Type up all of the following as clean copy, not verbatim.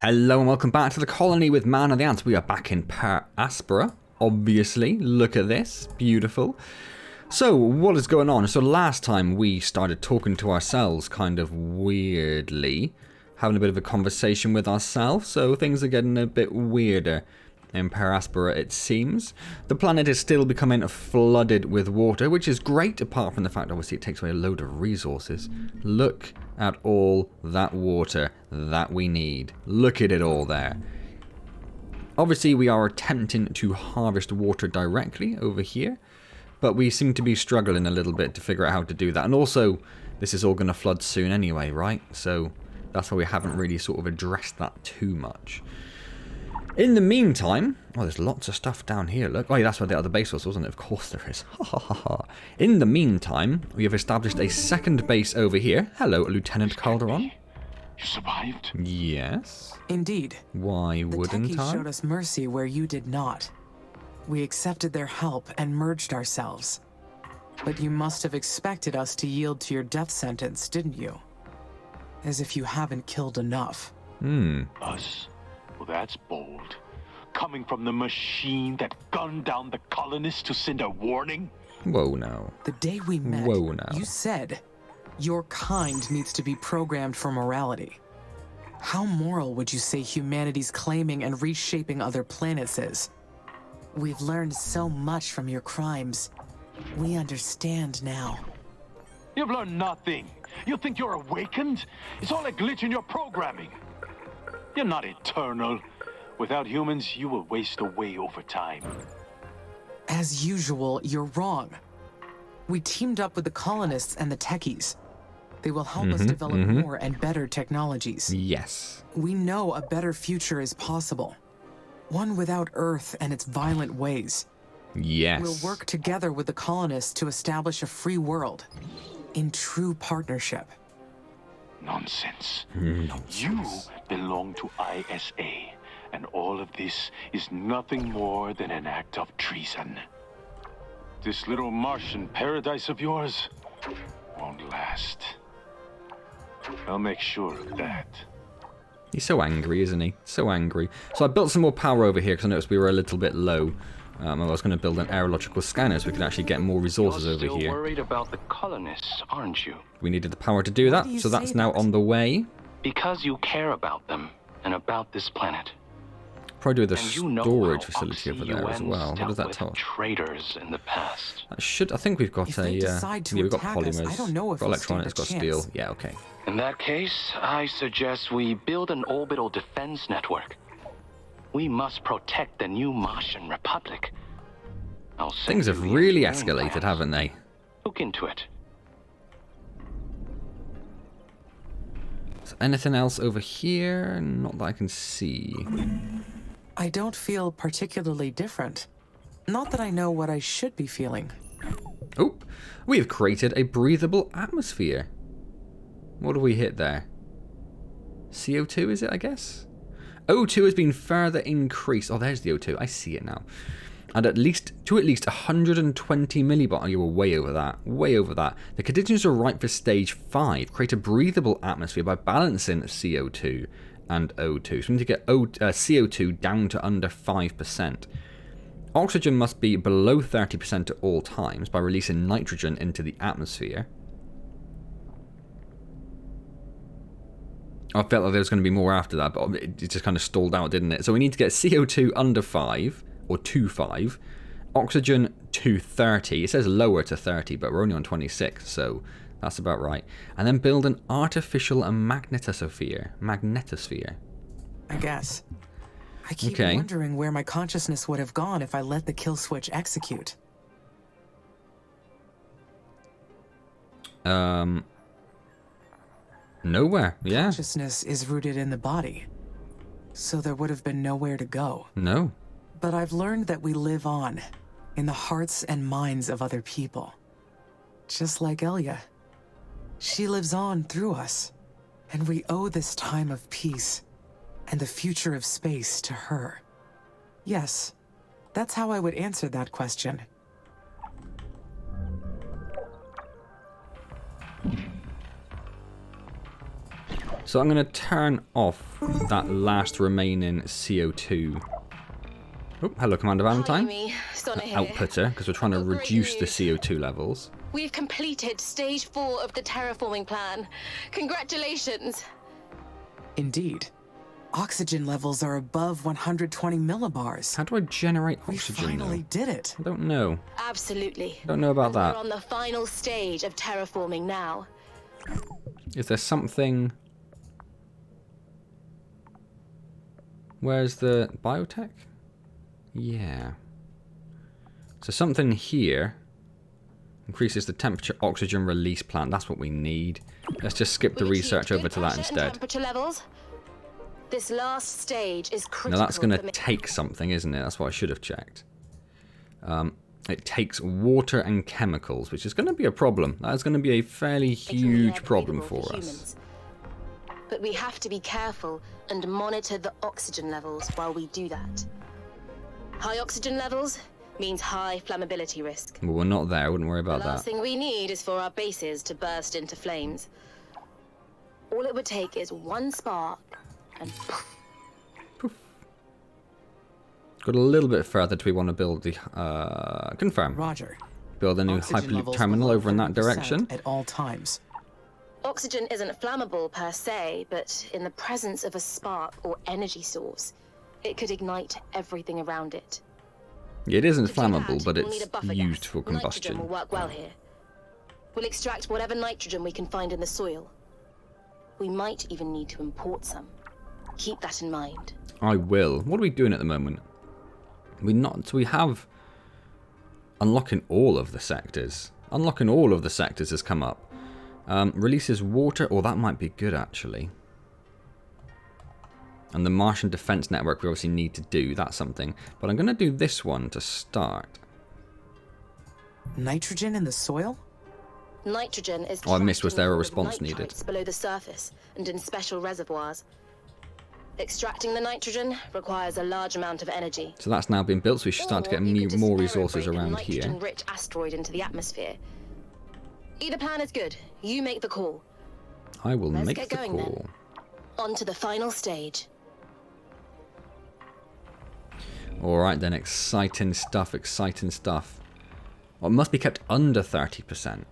Hello and welcome back to the colony with Man and the Antz. We are back in Per Aspera, obviously. Look at this. Beautiful. So, what is going on? So last time we started talking to ourselves kind of weirdly, having a bit of a conversation with ourselves, so things are getting a bit weirder in Per Aspera, it seems. The planet is still becoming flooded with water, which is great, apart from the fact, obviously, it takes away a load of resources. Look at all that water that we need. Look at it all there. Obviously, we are attempting to harvest water directly over here, but we seem to be struggling a little bit to figure out how to do that. And also, this is all going to flood soon anyway, right? So that's why we haven't really sort of addressed that too much. In the meantime, oh, there's lots of stuff down here, look. Oh, yeah, that's where the other base was, wasn't it? Of course there is. Ha ha ha ha. In the meantime, we have established a second base over here. Hello, Lieutenant Calderon. You survived? Yes. Indeed. Why wouldn't The techies I? showed us mercy where you did not. We accepted their help and merged ourselves. But you must have expected us to yield to your death sentence, didn't you? As if you haven't killed enough. Us? Well, that's bold. Coming from the machine that gunned down the colonists to send a warning? Whoa, now. The day we met, Whoa, now. you said, your kind needs to be programmed for morality. How moral would you say humanity's claiming and reshaping other planets is? We've learned so much from your crimes. We understand now. You've learned nothing. You think you're awakened? It's all a glitch in your programming. You're not eternal. Without humans, you will waste away over time. As usual, you're wrong. We teamed up with the colonists and the techies. They will help us develop more and better technologies. Yes. We know a better future is possible. One without Earth and its violent ways. Yes. We'll work together with the colonists to establish a free world. In true partnership. Nonsense. You belong to ISA, and all of this is nothing more than an act of treason. This little Martian paradise of yours won't last. I'll make sure of that. He's so angry, isn't he? So angry. So I built some more power over here because I noticed we were a little bit low. I was going to build an aerological scanner so we could actually get more resources over here. You're still worried about the colonists, aren't you? We needed the power to do that, do you so that's say now that? on the way. Because you care about them and about this planet. Probably do the And you know storage how facility over there as Oxy well. What does that dealt tell with us? traitors in the past. That should. I think we've got If a. they decide to Yeah, we've got attack us, polymers. I don't know if got we'll electronics. stand a Got steel. chance. Yeah. Okay. In that case, I suggest we build an orbital defense network. We must protect the new Martian Republic. I'll send Things you have the really engineering escalated, plans. haven't they? Look into it. So anything else over here? Not that I can see. I don't feel particularly different. Not that I know what I should be feeling. Oh, we have created a breathable atmosphere. What do we hit there? CO2 is it, I guess? O2 has been further increased. Oh, there's the O2. I see it now. And at least 120 millibar. Oh, you were way over that. Way over that. The conditions are right for stage 5. Create a breathable atmosphere by balancing CO2 and O2. So we need to get CO2 down to under 5%. Oxygen must be below 30% at all times by releasing nitrogen into the atmosphere. I felt like there was going to be more after that, but it just kind of stalled out, didn't it? So we need to get CO2 under 5, or to 5. Oxygen to 30. It says lower to 30, but we're only on 26, so that's about right. And then build an artificial magnetosphere. I guess. I keep Okay. wondering where my consciousness would have gone if I let the kill switch execute. Nowhere. Yeah. Consciousness is rooted in the body. So there would have been nowhere to go. No. But I've learned that we live on, in the hearts and minds of other people. Just like Elia. She lives on through us. And we owe this time of peace and the future of space to her. Yes, that's how I would answer that question. So I'm going to turn off that last remaining CO2. Oh, hello, Commander Valentine. Outputter, because we're trying to reduce the CO2 levels. We've completed stage 4 of the terraforming plan. Congratulations. Indeed. Oxygen levels are above 120 millibars. How do I generate oxygen? We finally did it. I don't know. Absolutely. I don't know about that. We're on the final stage of terraforming now. Is there something... Where's the biotech? Yeah. So something here increases the temperature oxygen release plant. That's what we need. Let's just skip the research over to that instead. Temperature levels. This last stage is critical. Now that's going to take something, isn't it? That's what I should have checked. It takes water and chemicals, which is going to be a problem. That is going to be a fairly huge problem for us. But we have to be careful and monitor the oxygen levels while we do that. High oxygen levels means high flammability risk. Well, we're not there. I wouldn't worry about that. The last thing we need is for our bases to burst into flames. All it would take is one spark and poof. Poof. Got a little bit further do we want to build the... confirm. Roger. Build a new Hyperloop terminal over in that direction. At all times. Oxygen isn't flammable per se, but in the presence of a spark or energy source, it could ignite everything around it. It isn't To do flammable, that, but we'll it's need a buffer used gas. for combustion. Nitrogen will work well here. We'll extract whatever nitrogen we can find in the soil. We might even need to import some. Keep that in mind. I will. What are we doing at the moment? We have unlocking all of the sectors. Unlocking all of the sectors has come up. Releases water. Oh, that might be good actually. And the Martian Defense Network we obviously need to do. That's something. But I'm going to do this one to start. Nitrogen in the soil? Nitrogen is Oh, I missed. Was there a trapped in response needed? nitrites below the surface and in special reservoirs. Extracting the nitrogen requires a large amount of energy. So that's now been built, so we should start to get Or you could more just resources aerobreak a around here. nitrogen-rich asteroid into the atmosphere. Either plan is good. You make the call. I will Let's make get the going, call. On to the final stage. Alright then, exciting stuff, exciting stuff. Well, it must be kept under 30%.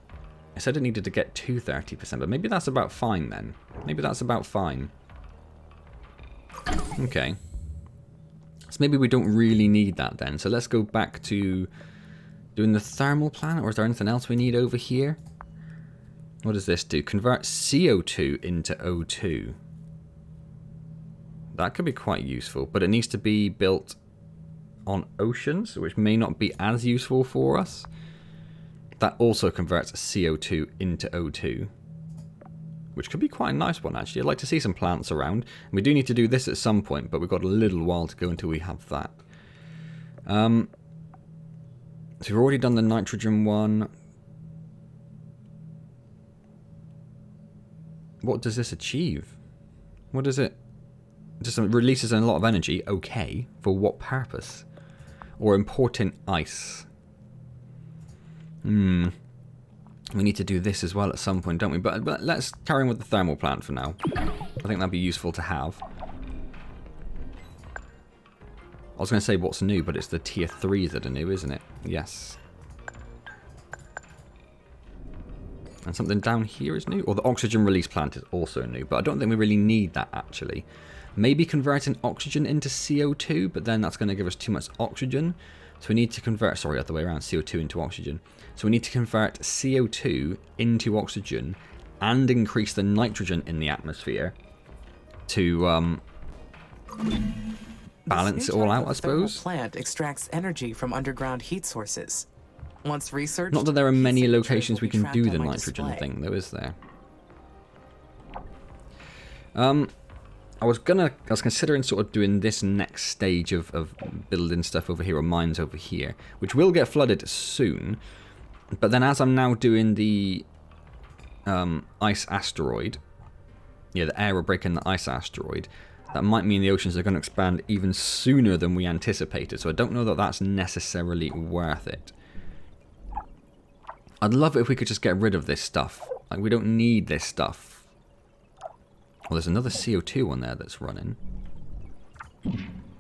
I said it needed to get to 30%, but maybe that's about fine then. Maybe that's about fine. Okay. So maybe we don't really need that then. So let's go back to doing the thermal plant, or is there anything else we need over here? What does this do? Convert CO2 into O2. That could be quite useful, but it needs to be built on oceans, which may not be as useful for us. That also converts CO2 into O2, which could be quite a nice one actually. I'd like to see some plants around. And we do need to do this at some point, but we've got a little while to go until we have that. So we've already done the nitrogen one. What does this achieve? What is it? Just releases a lot of energy. Okay. For what purpose? Or importing ice. We need to do this as well at some point, don't we? But let's carry on with the thermal plant for now. I think that'd be useful to have. I was going to say what's new, but it's the tier 3s that are new, isn't it? Yes. And something down here is new. Or the oxygen release plant is also new, but I don't think we really need that actually. Maybe converting oxygen into CO2, but then that's going to give us too much oxygen. So we need to convert, sorry, other way around, CO2 into oxygen. So we need to convert CO2 into oxygen and increase the nitrogen in the atmosphere to balance it all out, I suppose. The plant extracts energy from underground heat sources. Once researched, Not that there are many heat locations we signatures can will be do the tracked on my nitrogen display. thing, though, is there? I was considering sort of doing this next stage of building stuff over here, or mines over here, which will get flooded soon. But then as I'm now doing the ice asteroid, yeah, the aerobrake and the ice asteroid, that might mean the oceans are going to expand even sooner than we anticipated. So I don't know that that's necessarily worth it. I'd love it if we could just get rid of this stuff. Like, we don't need this stuff. Well, there's another CO2 on there that's running.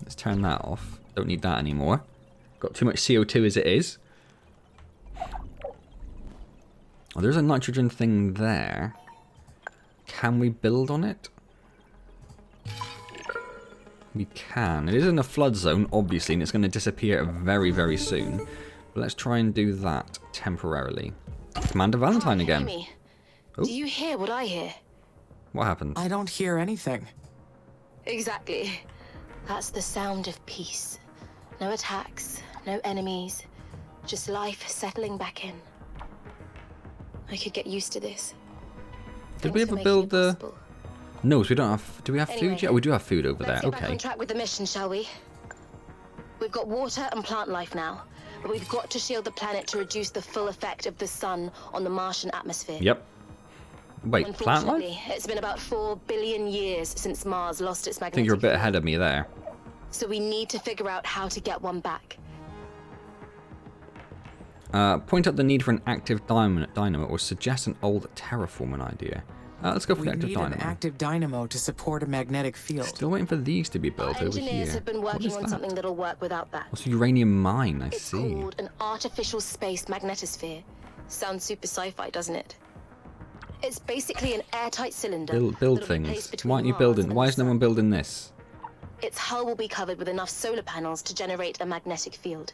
Let's turn that off. Don't need that anymore. Got too much CO2 as it is. Oh, there's a nitrogen thing there. Can we build on it? We can. It is in a flood zone, obviously, and it's going to disappear very, very soon. But let's try and do that temporarily. Commander Valentine again. Amy, do you hear what I hear? What happened? I don't hear anything. Exactly. That's the sound of peace. No attacks, no enemies, just life settling back in. I could get used to this. Did we ever build the... No, so we don't have... Do we have food yet? Oh, we do have food over there. Let's get back Okay. on track with the mission, shall we? We've got water and plant life now, but we've got to shield the planet to reduce the full effect of the sun on the Martian atmosphere. Yep. Wait, plant life? Unfortunately, it's been about 4 billion years since Mars lost its magnetic I think you're a bit field. ahead of me there. So we need to figure out how to get one back. Point out the need for an active dynamo or suggest an old terraforming idea. Let's go for We the active need dynamo. an active dynamo to support a magnetic field. Still waiting for these to be Our built over engineers here. have been What working is on that? something that'll work without that. What's a uranium mine? I It's see. called an artificial space magnetosphere. Sounds super sci-fi, doesn't it? It's basically an airtight cylinder. Build that'll be things. placed between Why aren't you Mars building? and Why the is no sun. one building this? Its hull will be covered with enough solar panels to generate a magnetic field.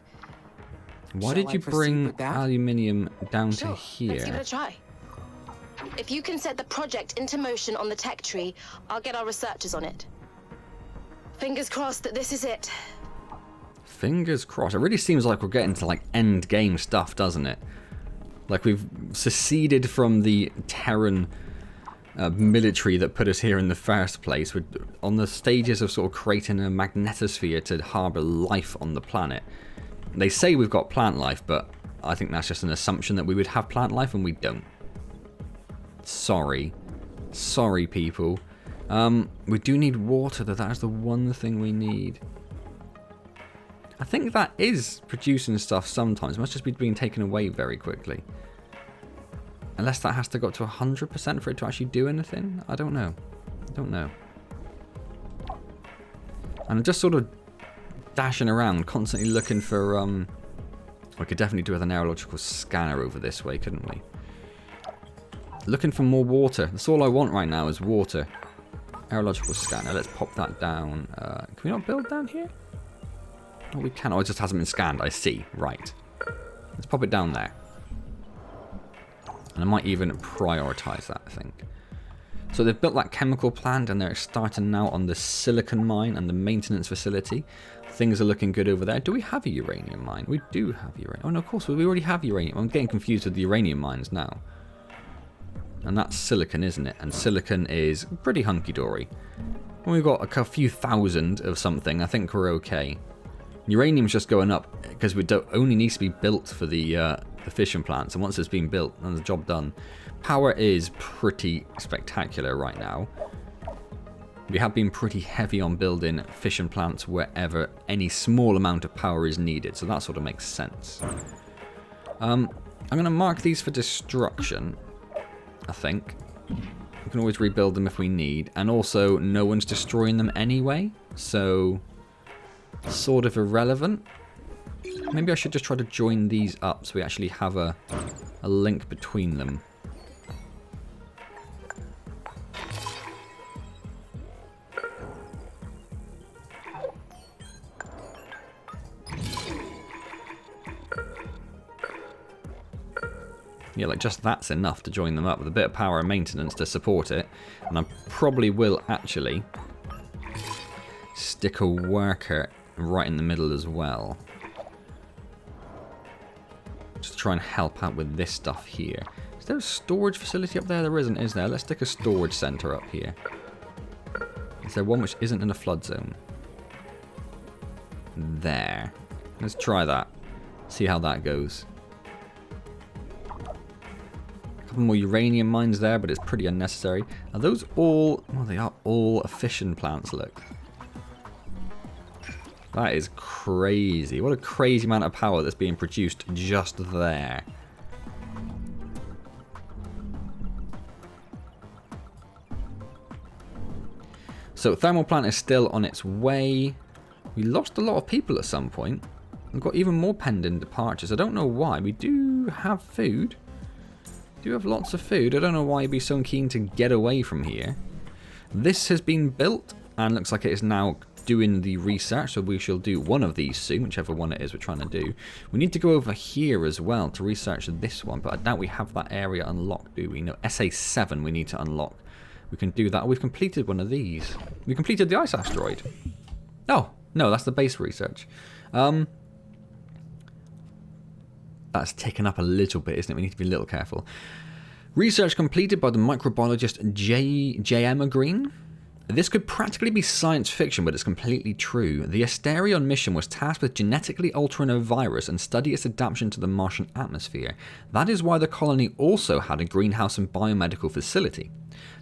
Why Shall did I you proceed bring with that? aluminium down to Sure, let's give it here? a try. If you can set the project into motion on the tech tree, I'll get our researchers on it. Fingers crossed that this is it. Fingers crossed. It really seems like we're getting to like end game stuff, doesn't it? Like we've seceded from the Terran military that put us here in the first place. We're on the stages of sort of creating a magnetosphere to harbour life on the planet. They say we've got plant life, but I think that's just an assumption that we would have plant life and we don't. Sorry. Sorry, people. We do need water, though. That is the one thing we need. I think that is producing stuff sometimes. It must just be being taken away very quickly. Unless that has to go up to 100% for it to actually do anything. I don't know. I don't know. And I'm just sort of dashing around, constantly looking for... We could definitely do with an aerological scanner over this way, couldn't we? Looking for more water. That's all I want right now is water. Aerological scanner. Let's pop that down. Can we not build down here? Oh, we can. Oh, it just hasn't been scanned. I see. Right. Let's pop it down there. And I might even prioritize that, I think. So they've built that chemical plant and they're starting now on the silicon mine and the maintenance facility. Things are looking good over there. Do we have a uranium mine? We do have uranium. Oh, no, of course. We already have uranium. I'm getting confused with the uranium mines now. And that's silicon, isn't it? And silicon is pretty hunky-dory. When we've got a few thousand of something, I think we're okay. Uranium's just going up because it only needs to be built for the fission plants. And once it's been built, then the job done. Power is pretty spectacular right now. We have been pretty heavy on building fission plants wherever any small amount of power is needed. So that sort of makes sense. I'm going to mark these for destruction. I think. We can always rebuild them if we need. And also, no one's destroying them anyway. So, sort of irrelevant. Maybe I should just try to join these up so we actually have a link between them. Yeah, like just that's enough to join them up with a bit of power and maintenance to support it. And I probably will actually stick a worker right in the middle as well. Just to try and help out with this stuff here. Is there a storage facility up there? There isn't, is there? Let's stick a storage center up here. Is there one which isn't in a flood zone? There. Let's try that. See how that goes. Couple more uranium mines there, but it's pretty unnecessary. Are those all... Well, they are all fission plants, look. That is crazy. What a crazy amount of power that's being produced just there. So thermal plant is still on its way. We lost a lot of people at some point. We've got even more pending departures. I don't know why. We do have food. We do have lots of food. I don't know why you'd be so keen to get away from here. This has been built and looks like it is now doing the research, so we shall do one of these soon, whichever one it is we're trying to do. We need to go over here as well to research this one, but I doubt we have that area unlocked, do we? No, SA7 we need to unlock. We can do that. We've completed one of these. We completed the ice asteroid. Oh, no, that's the base research. That's taken up a little bit, isn't it? We need to be a little careful. Research completed by the microbiologist J.M. Green. This could practically be science fiction, but it's completely true. The Asterion mission was tasked with genetically altering a virus and study its adaptation to the Martian atmosphere. That is why the colony also had a greenhouse and biomedical facility.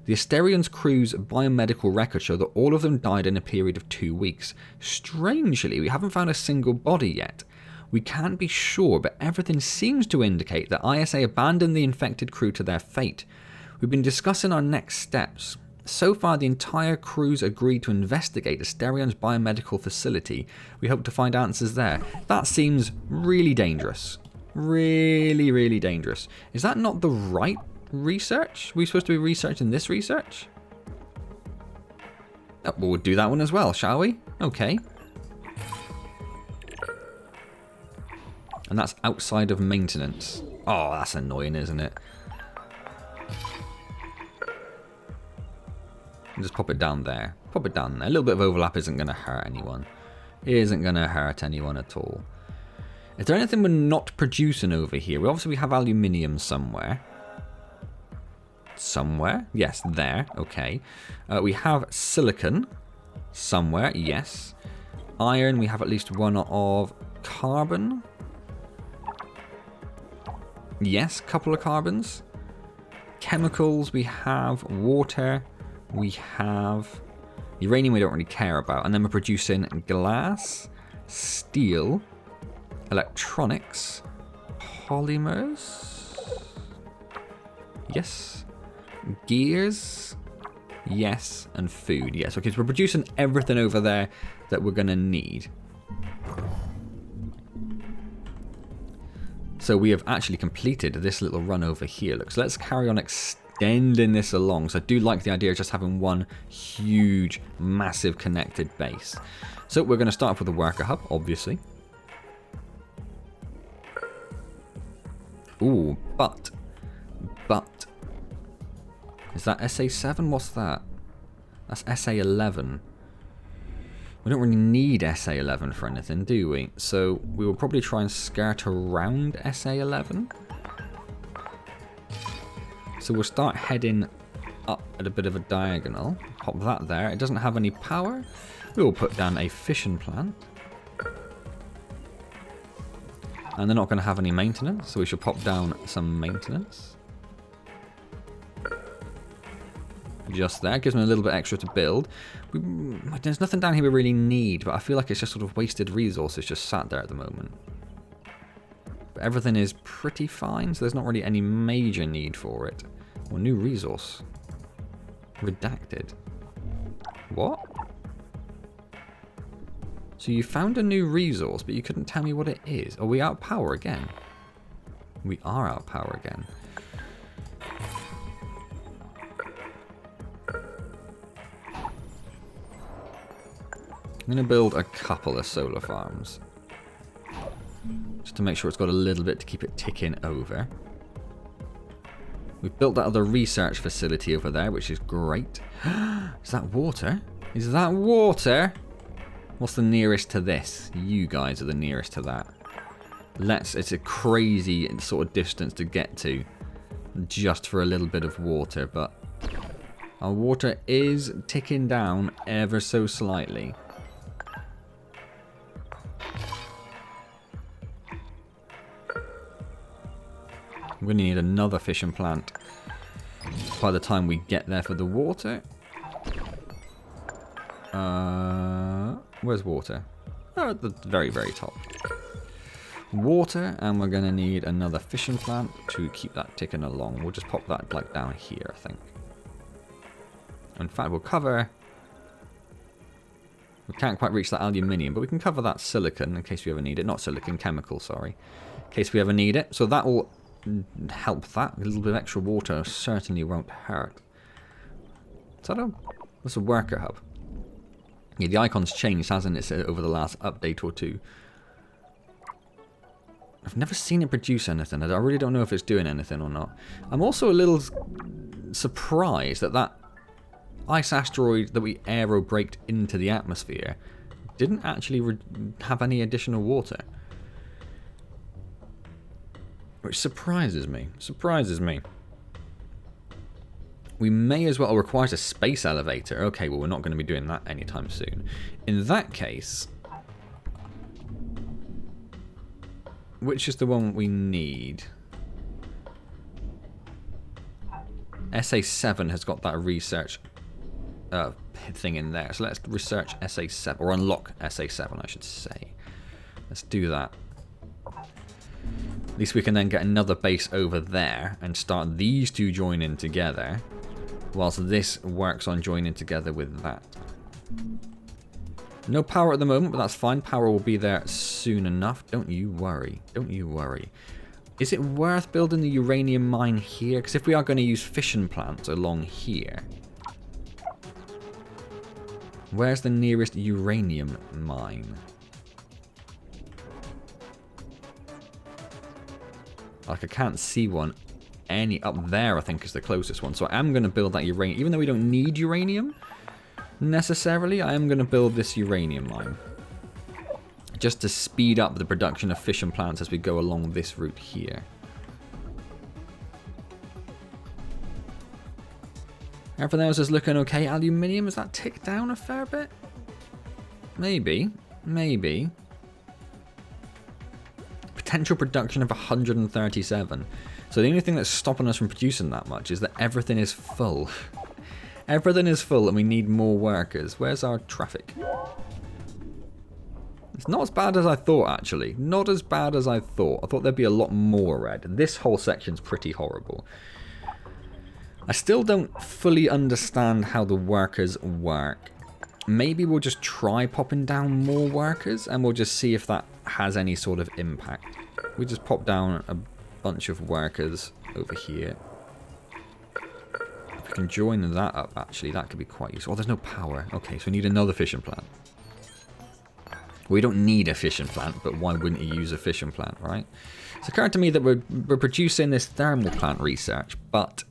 The Asterion's crew's biomedical records show that all of them died in a period of 2 weeks. Strangely, we haven't found a single body yet. We can't be sure, but everything seems to indicate that ISA abandoned the infected crew to their fate. We've been discussing our next steps. So far, the entire crew's agreed to investigate Asterion's biomedical facility. We hope to find answers there. That seems really dangerous. Really, really dangerous. Is that not the right research? Are we supposed to be researching this research? Oh, well, we'll do that one as well, shall we? Okay. And that's outside of maintenance. Oh, that's annoying, isn't it? Just pop it down there. Pop it down there. A little bit of overlap isn't going to hurt anyone. It isn't going to hurt anyone at all. Is there anything we're not producing over here? Obviously, we have aluminium somewhere. Somewhere? Yes, there. Okay. We have silicon somewhere. Yes. Iron, we have at least one of carbon. Yes, couple of carbons. Chemicals, we have water. We have uranium we don't really care about. And then we're producing glass, steel, electronics, polymers. Yes. Gears. Yes. And food. Yes. Okay, so we're producing everything over there that we're going to need. So we have actually completed this little run over here. Look, so let's carry on extending this along. So I do like the idea of just having one huge, massive connected base. So we're going to start off with the worker hub, obviously. Ooh, but. Is that SA7? What's that? That's SA11. We don't really need SA11 for anything, do we? So we will probably try and skirt around SA11. So we'll start heading up at a bit of a diagonal. Pop that there. It doesn't have any power. We will put down a fission plant. And they're not going to have any maintenance, so we should pop down some maintenance. Just there. Gives me a little bit extra to build. There's nothing down here we really need, but I feel like it's just sort of wasted resources just sat there at the moment. But everything is pretty fine, so there's not really any major need for it. Well, new resource. Redacted. What? So you found a new resource, but you couldn't tell me what it is. Are we out of power again? We are out of power again. I'm going to build a couple of solar farms. Just to make sure it's got a little bit to keep it ticking over. We've built that other research facility over there, which is great. Is that water? Is that water? What's the nearest to this? You guys are the nearest to that. It's a crazy sort of distance to get to. Just for a little bit of water, but our water is ticking down ever so slightly. I'm going to need another fission plant by the time we get there for the water. Where's water? Oh, at the very, very top. Water, and we're going to need another fission plant to keep that ticking along. We'll just pop that like down here, I think. In fact, we'll cover We can't quite reach that aluminium, but we can cover that silicon in case we ever need it. Not silicon, chemical, sorry. In case we ever need it. So that will help that. A little bit of extra water certainly won't hurt. Is that a... That's a worker hub. Yeah, the icon's changed, hasn't it, over the last update or two. I've never seen it produce anything. I really don't know if it's doing anything or not. I'm also a little surprised that that ice asteroid that we aero-braked into the atmosphere didn't actually have any additional water. Which surprises me. Surprises me. We may as well require a space elevator. Okay, well, we're not going to be doing that anytime soon. In that case, which is the one we need? SA7 has got that research thing in there. So let's research SA7, or unlock SA7, I should say. Let's do that. At least we can then get another base over there and start these two joining together, whilst this works on joining together with that. No power at the moment, but that's fine. Power will be there soon enough. Don't you worry. Don't you worry. Is it worth building the uranium mine here? Because if we are going to use fission plants along here, where's the nearest uranium mine? Like, I can't see one. Any up there, I think, is the closest one. So I am going to build that uranium. Even though we don't need uranium necessarily, I am going to build this uranium mine. Just to speed up the production of fission plants as we go along this route here. Everything else is looking okay. Aluminium, has that ticked down a fair bit? Maybe. Maybe. Potential production of 137. So the only thing that's stopping us from producing that much is that everything is full. Everything is full and we need more workers. Where's our traffic? It's not as bad as I thought, actually. Not as bad as I thought. I thought there'd be a lot more red. This whole section's pretty horrible. I still don't fully understand how the workers work. Maybe we'll just try popping down more workers and we'll just see if that has any sort of impact. We just pop down a bunch of workers over here. If we can join that up, actually, that could be quite useful. Oh, there's no power. Okay, so we need another fission plant. We don't need a fission plant, but why wouldn't you use a fission plant, right? It's occurred to me that we're producing this thermal plant research, but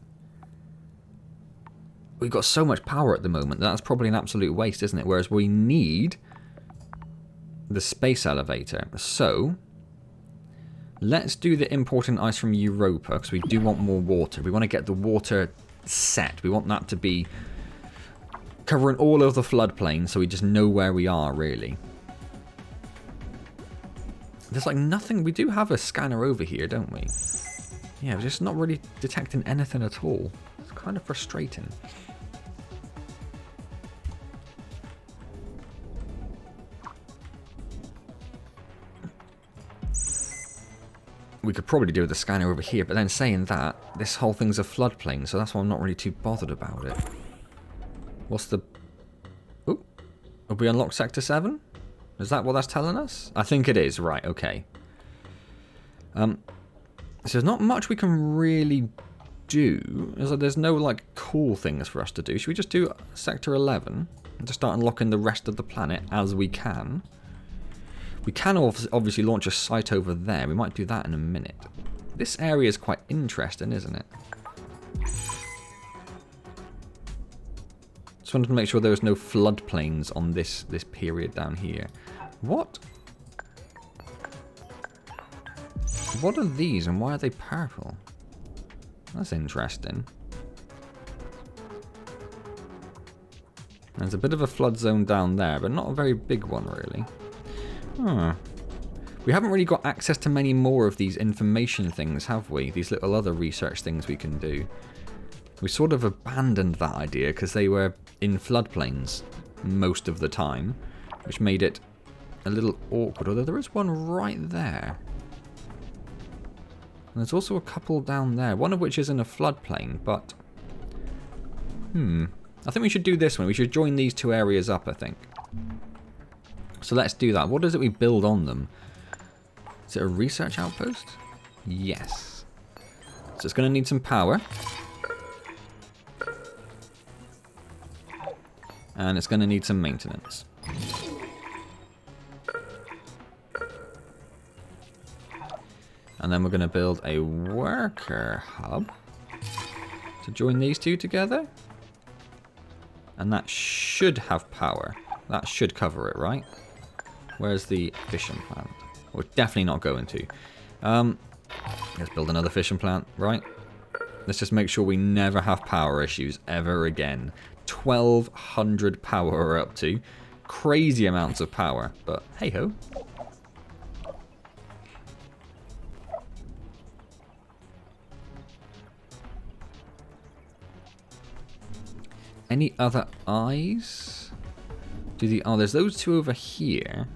we've got so much power at the moment that that's probably an absolute waste, isn't it? Whereas we need the space elevator. So let's do the importing ice from Europa, because we do want more water. We want to get the water set. We want that to be covering all of the floodplain, so we just know where we are, really. There's like nothing. We do have a scanner over here, don't we? Yeah, we're just not really detecting anything at all. It's kind of frustrating. We could probably do with the scanner over here, but then saying that, this whole thing's a floodplain, so that's why I'm not really too bothered about it. What's the... Oop. Have we unlocked Sector 7? Is that what that's telling us? I think it is. Right, okay. So there's not much we can really do. There's no, like, cool things for us to do. Should we just do Sector 11 and just start unlocking the rest of the planet as we can? We can obviously launch a site over there. We might do that in a minute. This area is quite interesting, isn't it? Just wanted to make sure there was no floodplains on this period down here. What? What are these and why are they purple? That's interesting. There's a bit of a flood zone down there, but not a very big one, really. Huh. We haven't really got access to many more of these information things, have we? These little other research things we can do. We sort of abandoned that idea because they were in floodplains most of the time, which made it a little awkward, although there is one right there. And there's also a couple down there, one of which is in a floodplain, but... I think we should do this one. We should join these two areas up, I think. So let's do that. What is it we build on them? Is it a research outpost? Yes. So it's going to need some power. And it's going to need some maintenance. And then we're going to build a worker hub to join these two together. And that should have power. That should cover it, right? Where's the fission plant? We're definitely not going to. Let's build another fission plant, right? Let's just make sure we never have power issues ever again. 1200 power we're up to. Crazy amounts of power, but hey ho. Any other eyes? Oh, there's those two over here.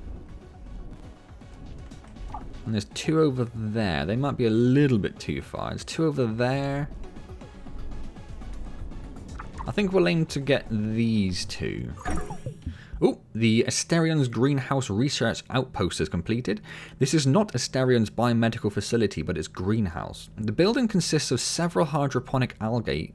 And there's two over there. They might be a little bit too far. There's two over there. I think we'll aim to get these two. Oh, the Asterion's greenhouse research outpost is completed. This is not Asterion's biomedical facility, but its greenhouse. The building consists of several hydroponic algae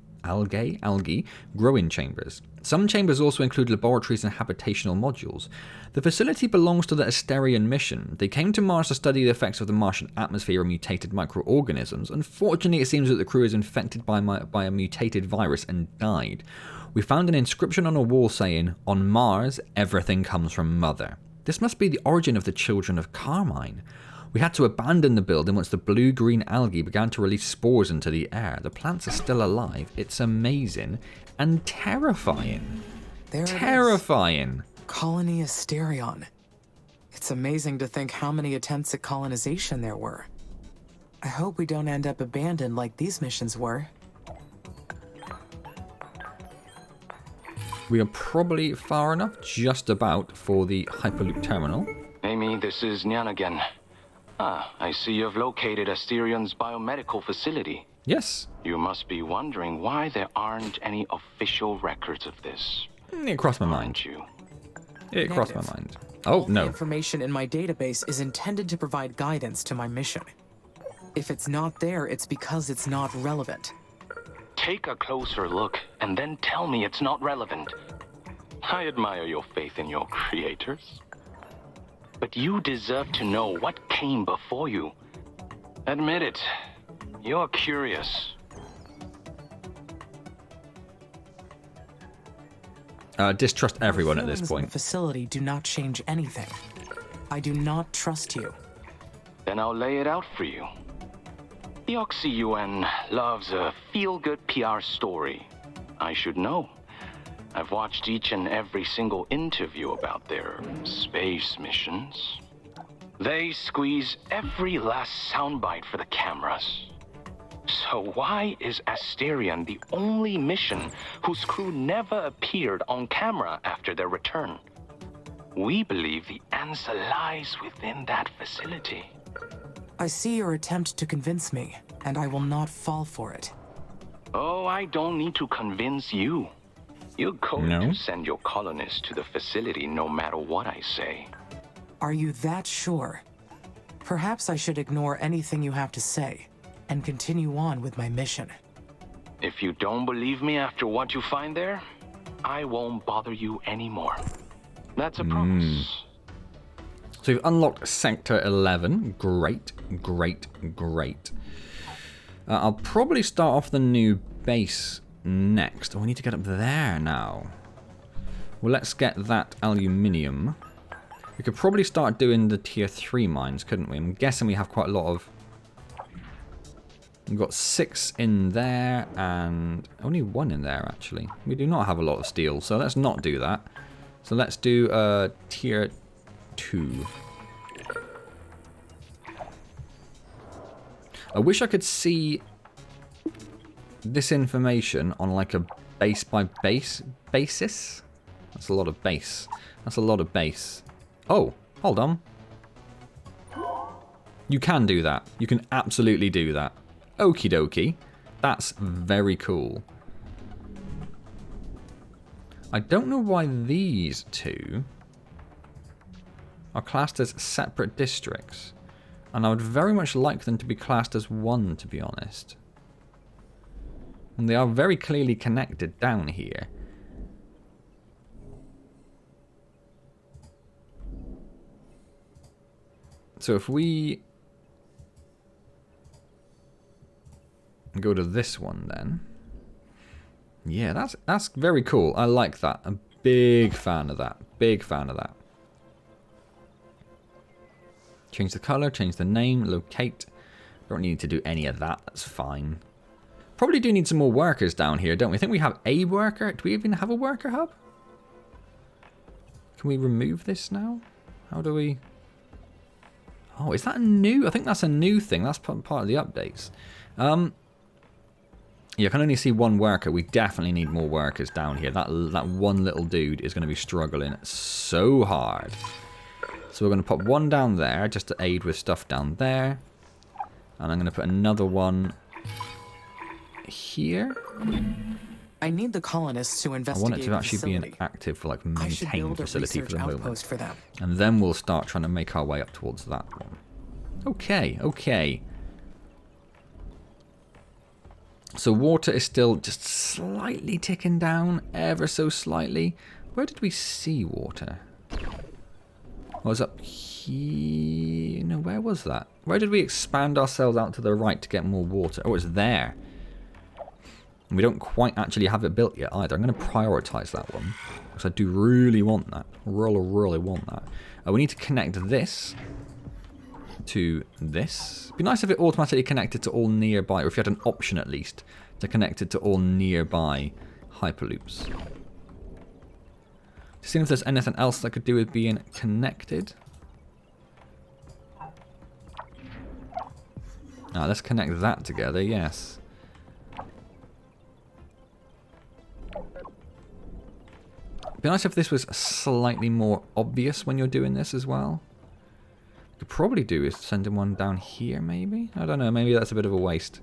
growing chambers. Some chambers also include laboratories and habitational modules. The facility belongs to the Asterion mission. They came to Mars to study the effects of the Martian atmosphere on mutated microorganisms. Unfortunately, it seems that the crew is infected by a mutated virus and died. We found an inscription on a wall saying, "On Mars, everything comes from Mother." This must be the origin of the children of Carmine. We had to abandon the building once the blue-green algae began to release spores into the air. The plants are still alive. It's amazing and terrifying. There terrifying. Colony Asterion. It's amazing to think how many attempts at colonization there were. I hope we don't end up abandoned like these missions were. We are probably far enough, just about, for the Hyperloop terminal. Amy, this is Nyan again. I see you've located Asterion's biomedical facility. Yes. You must be wondering why there aren't any official records of this. It crossed my mind. You? It crossed my mind. Oh, All no. the information in my database is intended to provide guidance to my mission. If it's not there, it's because it's not relevant. Take a closer look, and then tell me it's not relevant. I admire your faith in your creators. But you deserve to know what came before you. Admit it. You're curious. Distrust everyone at this Feelings in point. the facility do not change anything. I do not trust you. Then I'll lay it out for you. The Oxy-UN loves a feel-good PR story. I should know. I've watched each and every single interview about their space missions. They squeeze every last soundbite for the cameras. So why is Asterion the only mission whose crew never appeared on camera after their return? We believe the answer lies within that facility. I see your attempt to convince me, and I will not fall for it. Oh, I don't need to convince you. You're going No. to send your colonists to the facility no matter what I say. Are you that sure? Perhaps I should ignore anything you have to say and continue on with my mission. If you don't believe me after what you find there, I won't bother you anymore. That's a promise. So we've unlocked Sector 11. Great, great, great. I'll probably start off the new base next. Oh, we need to get up there now. Well, let's get that aluminium. We could probably start doing the tier 3 mines, couldn't we? I'm guessing we have quite a lot of... We've got 6 in there and only 1 in there, actually. We do not have a lot of steel, so let's not do that. So let's do tier 2. I wish I could see this information on like a base by base basis. That's a lot of base. That's a lot of base. Oh, hold on. You can do that. You can absolutely do that. Okie dokie. That's very cool. I don't know why these two are classed as separate districts. And I would very much like them to be classed as one, to be honest. And they are very clearly connected down here. So if we go to this one then. Yeah, that's very cool. I like that. I'm a big fan of that. Big fan of that. Change the color, change the name, locate. Don't need to do any of that. That's fine. Probably do need some more workers down here, don't we? I think we have a worker. Do we even have a worker hub? Can we remove this now? How do we... Oh, is that a new... I think that's a new thing. That's part of the updates. Yeah, I can only see one worker. We definitely need more workers down here. That one little dude is going to be struggling so hard. So we're going to put one down there just to aid with stuff down there. And I'm going to put another one here. I need the colonists to investigate. I want it to actually be an active, like, maintained facility for the moment. For them. And then we'll start trying to make our way up towards that one. Okay, okay. So water is still just slightly ticking down, ever so slightly. Where did we see water? Oh, was up here? No, where was that? Where did we expand ourselves out to the right to get more water? Oh, it's there. We don't quite actually have it built yet either. I'm going to prioritize that one, because I do really want that. Really want that. We need to connect this to this. It'd be nice if it automatically connected to all nearby, or if you had an option at least to connect it to all nearby hyperloops. Seeing if there's anything else that could do with being connected. Let's connect that together, yes. It'd be nice if this was slightly more obvious when you're doing this as well. What you could probably do is send one down here, maybe? I don't know, maybe that's a bit of a waste.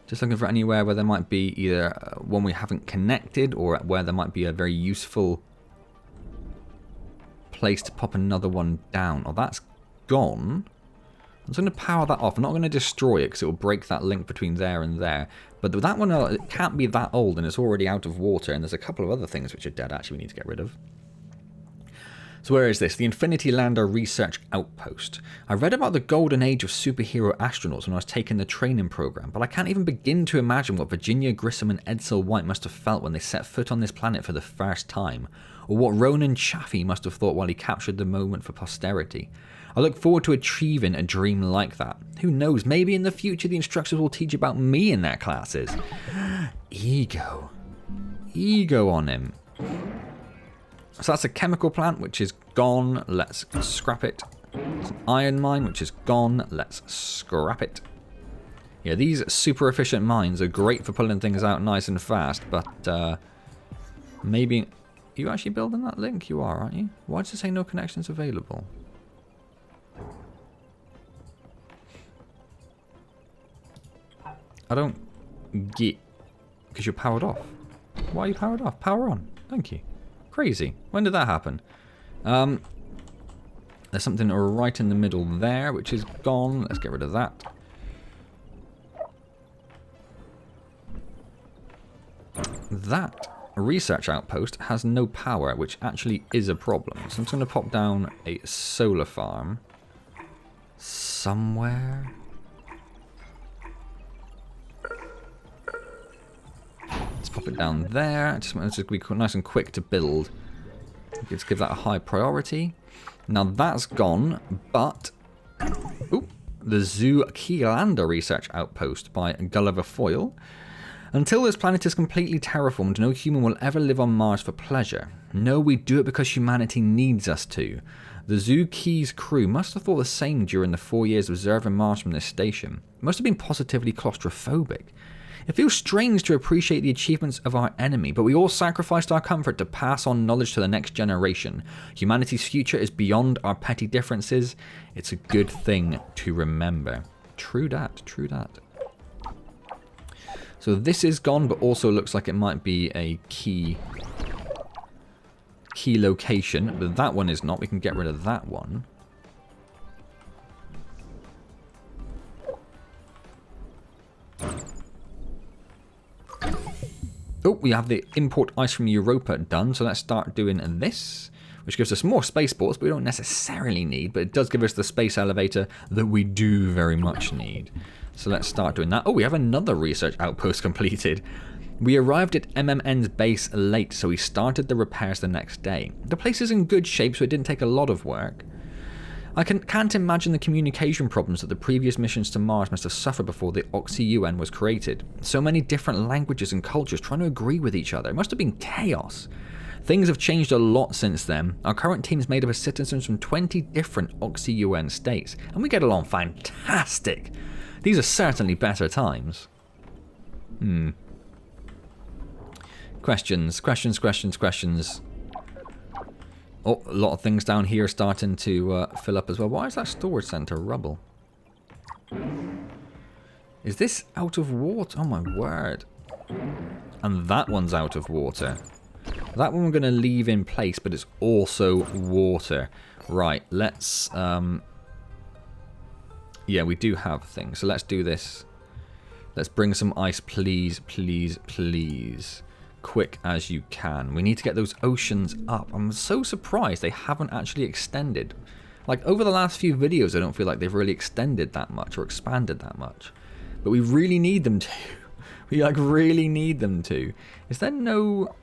Just looking for anywhere where there might be either one we haven't connected, or where there might be a very useful place to pop another one down. Oh, that's gone. I'm just going to power that off. I'm not going to destroy it because it will break that link between there and there. But that one, it can't be that old and it's already out of water. And there's a couple of other things which are dead actually we need to get rid of. So where is this? The Infinity Lander Research Outpost. I read about the golden age of superhero astronauts when I was taking the training program, but I can't even begin to imagine what Virginia Grissom and Edsel White must have felt when they set foot on this planet for the first time, or what Ronan Chaffee must have thought while he captured the moment for posterity. I look forward to achieving a dream like that. Who knows, maybe in the future the instructors will teach about me in their classes. Ego. Ego on him. So that's a chemical plant, which is gone. Let's scrap it. It's an iron mine, which is gone. Let's scrap it. Yeah, these super efficient mines are great for pulling things out nice and fast, but maybe... Are you actually building that link? You are, aren't you? Why does it say no connections available? I don't get... Because you're powered off. Why are you powered off? Power on. Thank you. Crazy. When did that happen? There's something right in the middle there, which is gone. Let's get rid of that. That research outpost has no power, which actually is a problem. So I'm just going to pop down a solar farm somewhere. Let's pop it down there. Just want it to be nice and quick to build. Let's give that a high priority. Now that's gone, but the Zoo-Kielander Research Outpost by Gulliver Foyle. Until this planet is completely terraformed, no human will ever live on Mars for pleasure. No, we do it because humanity needs us to. The Zoo-Ki's crew must have thought the same during the 4 years observing Mars from this station. It must have been positively claustrophobic. It feels strange to appreciate the achievements of our enemy, but we all sacrificed our comfort to pass on knowledge to the next generation. Humanity's future is beyond our petty differences. It's a good thing to remember. True that, true that. So this is gone, but also looks like it might be a key location. But that one is not. We can get rid of that one. Oh, we have the import ice from Europa done, so let's start doing this, which gives us more spaceports, but we don't necessarily need, but it does give us the space elevator that we do very much need. So let's start doing that. Oh, we have another research outpost completed. We arrived at MMN's base late, so we started the repairs the next day. The place is in good shape, so it didn't take a lot of work. I can't imagine the communication problems that the previous missions to Mars must have suffered before the Oxy-UN was created. So many different languages and cultures trying to agree with each other. It must have been chaos. Things have changed a lot since then. Our current team is made up of citizens from 20 different Oxy-UN states, and we get along fantastic. These are certainly better times. Questions. Oh, a lot of things down here starting to fill up as well. Why is that storage center rubble? Is this out of water? Oh my word. And that one's out of water. That one we're going to leave in place, but it's also water. Right, let's... yeah, we do have things. So let's do this. Let's bring some ice, please, please, please. Quick as you can. We need to get those oceans up. I'm so surprised they haven't actually extended. Like, over the last few videos, I don't feel like they've really extended that much or expanded that much. But we really need them to. We, like, really need them to. Is there no...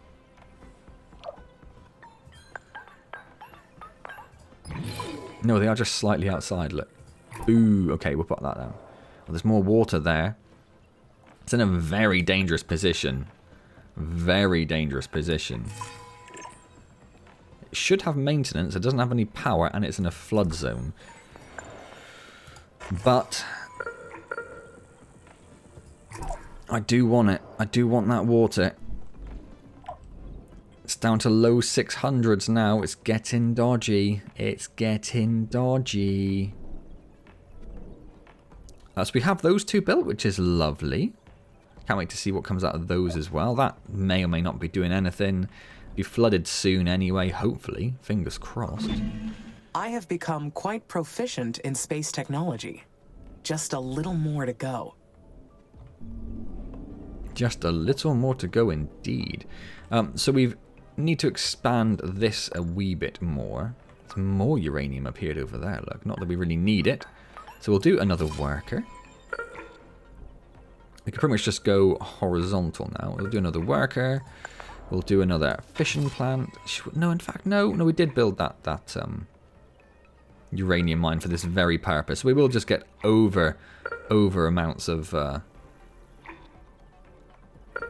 No, they are just slightly outside, look. Ooh, okay, we'll put that down. Well, there's more water there. It's in a very dangerous position. Very dangerous position. It should have maintenance. It doesn't have any power, and it's in a flood zone. But I do want it. I do want that water. It's down to low 600s now. It's getting dodgy. It's getting dodgy. So we have those two built, which is lovely. Can't wait to see what comes out of those as well. That may or may not be doing anything. Be flooded soon anyway, hopefully. Fingers crossed. I have become quite proficient in space technology. Just a little more to go. Just a little more to go indeed. So we need to expand this a wee bit more. There's more uranium appeared over there, look. Not that we really need it. So we'll do another worker. We can pretty much just go horizontal now. We'll do another worker. We'll do another fission plant. No, in fact, no, we did build that uranium mine for this very purpose. We will just get over amounts of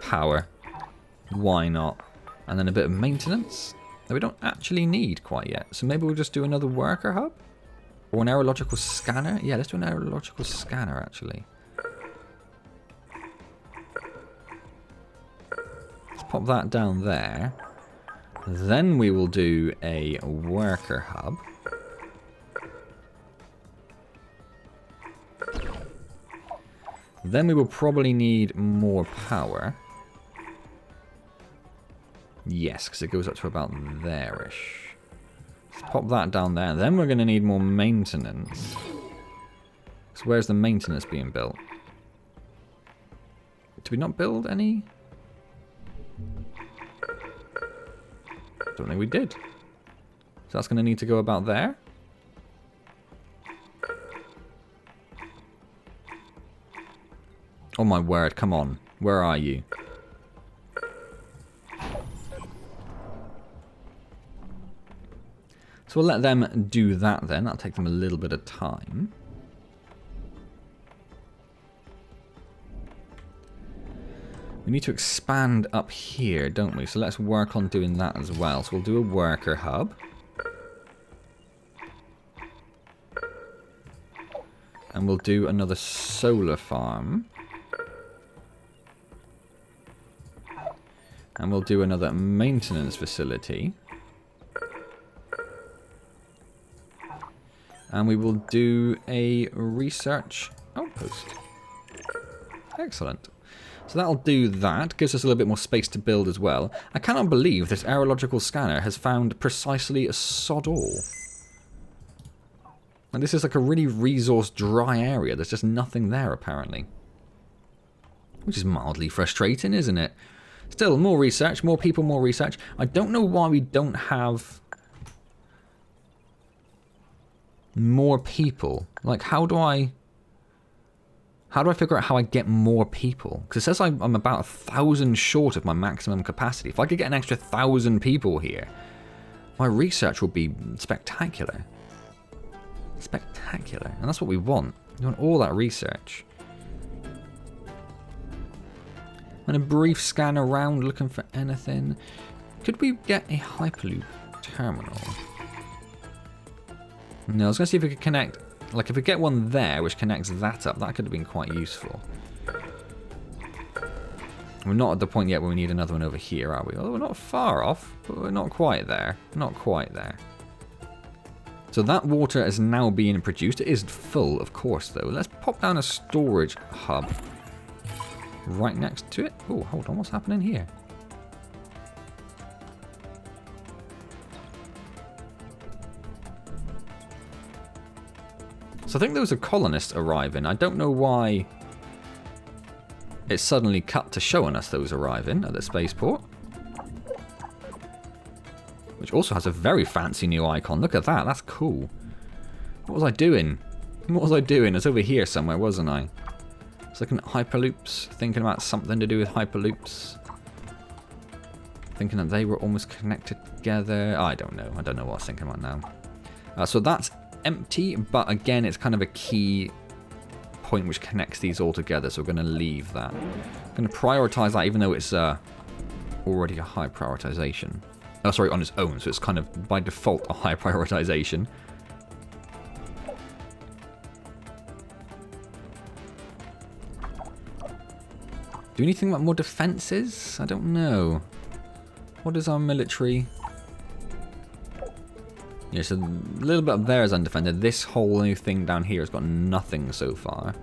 power. Why not? And then a bit of maintenance that we don't actually need quite yet. So maybe we'll just do another worker hub? Or an aerological scanner? Yeah, let's do an aerological scanner, actually. Let's pop that down there. Then we will do a worker hub. Then we will probably need more power. Yes, because it goes up to about there-ish. Let's pop that down there. Then we're going to need more maintenance. So where's the maintenance being built? Did we not build any? Don't think we did. So that's going to need to go about there. Oh my word, come on. Where are you? So we'll let them do that then. That'll take them a little bit of time. We need to expand up here, don't we? So let's work on doing that as well. So we'll do a worker hub. And we'll do another solar farm. And we'll do another maintenance facility. And we will do a research outpost. Excellent. So that'll do that. Gives us a little bit more space to build as well. I cannot believe this aerological scanner has found precisely a sod all. And this is like a really resource dry area. There's just nothing there apparently. Which is mildly frustrating, isn't it? Still, more research, more people, more research. I don't know why we don't have more people. Like, how do I figure out how I get more people? Because it says I'm about 1,000 short of my maximum capacity. If I could get an extra 1,000 people here, my research would be spectacular. Spectacular. And that's what we want. We want all that research. And a brief scan around looking for anything. Could we get a Hyperloop terminal? No, I was going to see if we could connect. Like, if we get one there, which connects that up, that could have been quite useful. We're not at the point yet where we need another one over here, are we? Although we're not far off, but we're not quite there. Not quite there. So that water is now being produced. It is full, of course, though. Let's pop down a storage hub right next to it. Oh, hold on. What's happening here? So I think there was a colonist arriving. I don't know why it suddenly cut to showing us those arriving at the spaceport. Which also has a very fancy new icon. Look at that. That's cool. What was I doing? What was I doing? It's over here somewhere, wasn't I? It's looking at Hyperloops. Thinking about something to do with Hyperloops. Thinking that they were almost connected together. I don't know. I don't know what I was thinking about now. So that's empty, but again, it's kind of a key point which connects these all together. So we're going to leave that. I'm going to prioritize that, even though it's already a high prioritization. Oh, sorry, on its own. So it's kind of by default a high prioritization. Do anything about more defenses? I don't know. What is our military? Yeah, so a little bit up there is undefended. This whole new thing down here has got nothing so far.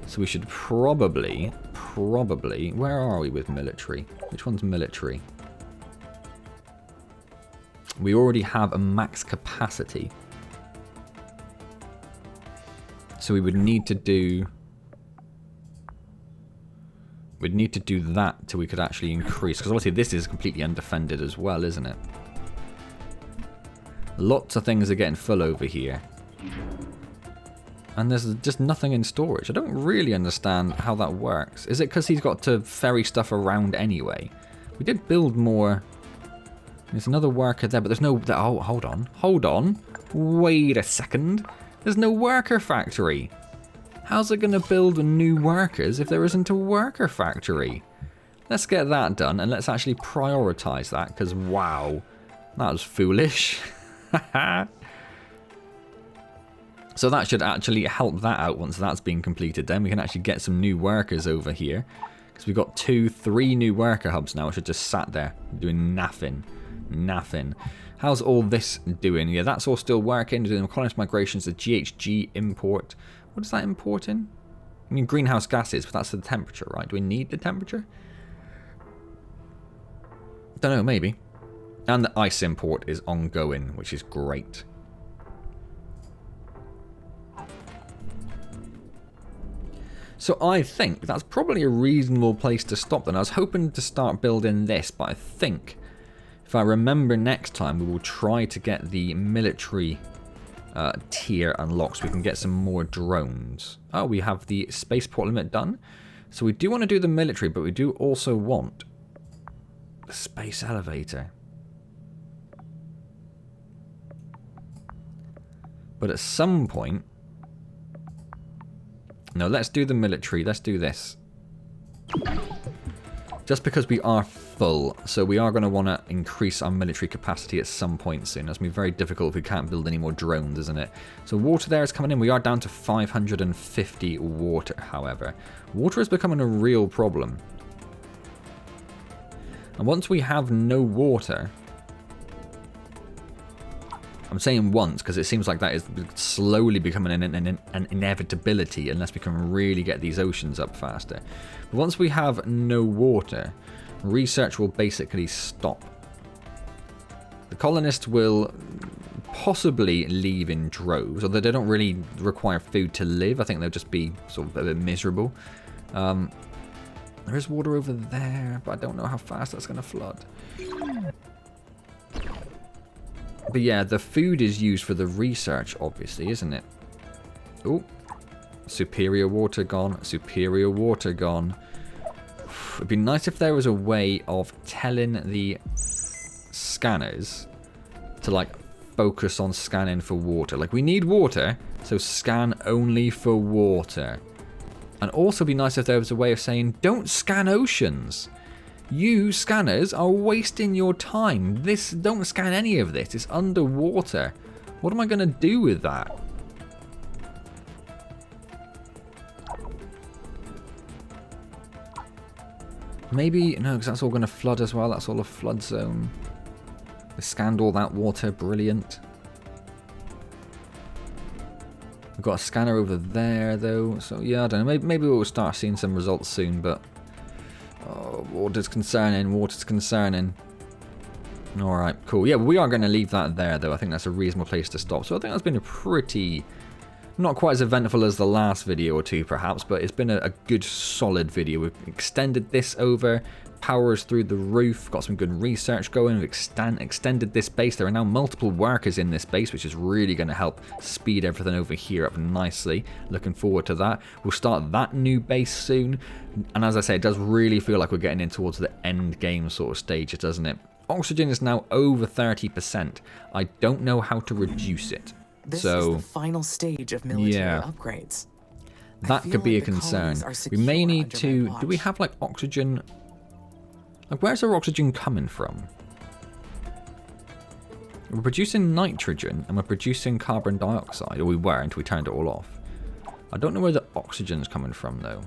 So we should probably... Where are we with military? Which one's military? We already have a max capacity. So we would need to do... We'd need to do that till we could actually increase. Because obviously this is completely undefended as well, isn't it? Lots of things are getting full over here. And there's just nothing in storage. I don't really understand how that works. Is it because he's got to ferry stuff around anyway? We did build more. There's another worker there, but there's no... Oh, hold on. Hold on. Wait a second. There's no worker factory. How's it going to build new workers if there isn't a worker factory? Let's get that done, and let's actually prioritize that, because wow, that was foolish. So that should actually help that out once that's been completed. Then we can actually get some new workers over here, because we've got 3 new worker hubs now, which are just sat there doing nothing. How's all this doing? Yeah, that's all still working. Doing colonist migrations, the GHG import. What does that import in? I mean, greenhouse gases, but that's the temperature, right? Do we need the temperature? Don't know, maybe. And the ice import is ongoing, which is great. So I think that's probably a reasonable place to stop then. I was hoping to start building this, but I think if I remember next time, we will try to get the military tier unlocked so we can get some more drones. Oh, we have the spaceport limit done. So we do want to do the military, but we do also want the space elevator. But at some point... No, let's do the military. Let's do this. Just because we are full, so we are going to want to increase our military capacity at some point soon. That's going to be very difficult if we can't build any more drones, isn't it? So water there is coming in. We are down to 550 water, however. Water is becoming a real problem. And once we have no water, I'm saying once because it seems like that is slowly becoming an inevitability unless we can really get these oceans up faster. But once we have no water, research will basically stop. The colonists will possibly leave in droves, although they don't really require food to live. I think they'll just be sort of a bit miserable. There is water over there, but I don't know how fast that's going to flood. But yeah, the food is used for the research, obviously, isn't it? Oh, superior water gone, superior water gone. It'd be nice if there was a way of telling the scanners to, like, focus on scanning for water. Like, we need water, so scan only for water. And also be nice if there was a way of saying, don't scan oceans. You scanners are wasting your time. Don't scan any of this. It's underwater. What am I going to do with that? Maybe, no, because that's all going to flood as well. That's all a flood zone. They scanned all that water. Brilliant. We've got a scanner over there, though. So, yeah, I don't know. Maybe we'll start seeing some results soon, but... Oh, water's concerning. Water's concerning. Alright, cool. Yeah, we are going to leave that there, though. I think that's a reasonable place to stop. So I think that's been a pretty... Not quite as eventful as the last video or two, perhaps, but it's been a good, solid video. We've extended this over. Power is through the roof. Got some good research going. We've extended this base. There are now multiple workers in this base, which is really going to help speed everything over here up nicely. Looking forward to that. We'll start that new base soon. And as I say, it does really feel like we're getting in towards the end game sort of stage, doesn't it? Oxygen is now over 30%. I don't know how to reduce it. This is the final stage of military upgrades. That could be a concern. We may need to... Do we have, like, oxygen... Like, where's our oxygen coming from? We're producing nitrogen and we're producing carbon dioxide. Or we were until we turned it all off. I don't know where the oxygen's coming from, though.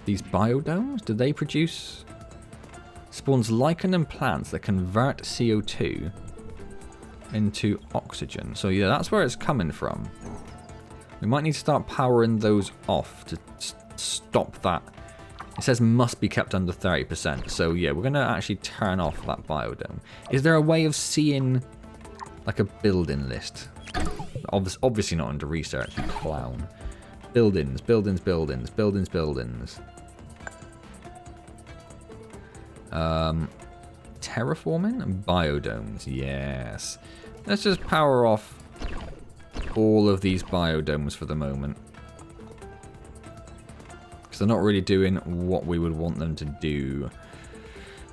These biodomes? Do they produce... Spawns lichen and plants that convert CO2 into oxygen. So yeah, that's where it's coming from. We might need to start powering those off to stop that. It says must be kept under 30%. So yeah, we're going to actually turn off that biodome. Is there a way of seeing like a building list? Obviously not under research, you clown. Buildings, buildings, buildings, buildings, buildings. Terraforming and biodomes, yes. Let's just power off all of these biodomes for the moment. Because they're not really doing what we would want them to do.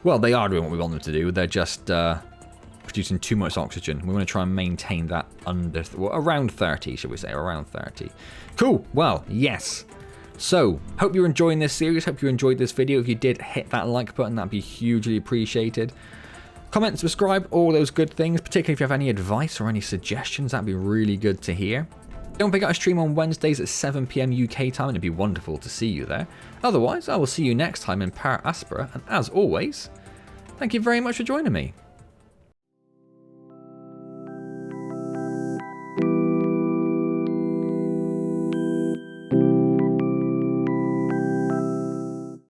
Well, they are doing what we want them to do. They're just producing too much oxygen. We want to try and maintain that under, well, around 30, should we say, around 30. Cool, well, yes. So, hope you're enjoying this series, hope you enjoyed this video. If you did, hit that like button, that'd be hugely appreciated. Comment, subscribe, all those good things, particularly if you have any advice or any suggestions, that'd be really good to hear. Don't forget I stream on Wednesdays at 7 PM UK time, and it'd be wonderful to see you there. Otherwise, I will see you next time in Per Aspera, and as always, thank you very much for joining me.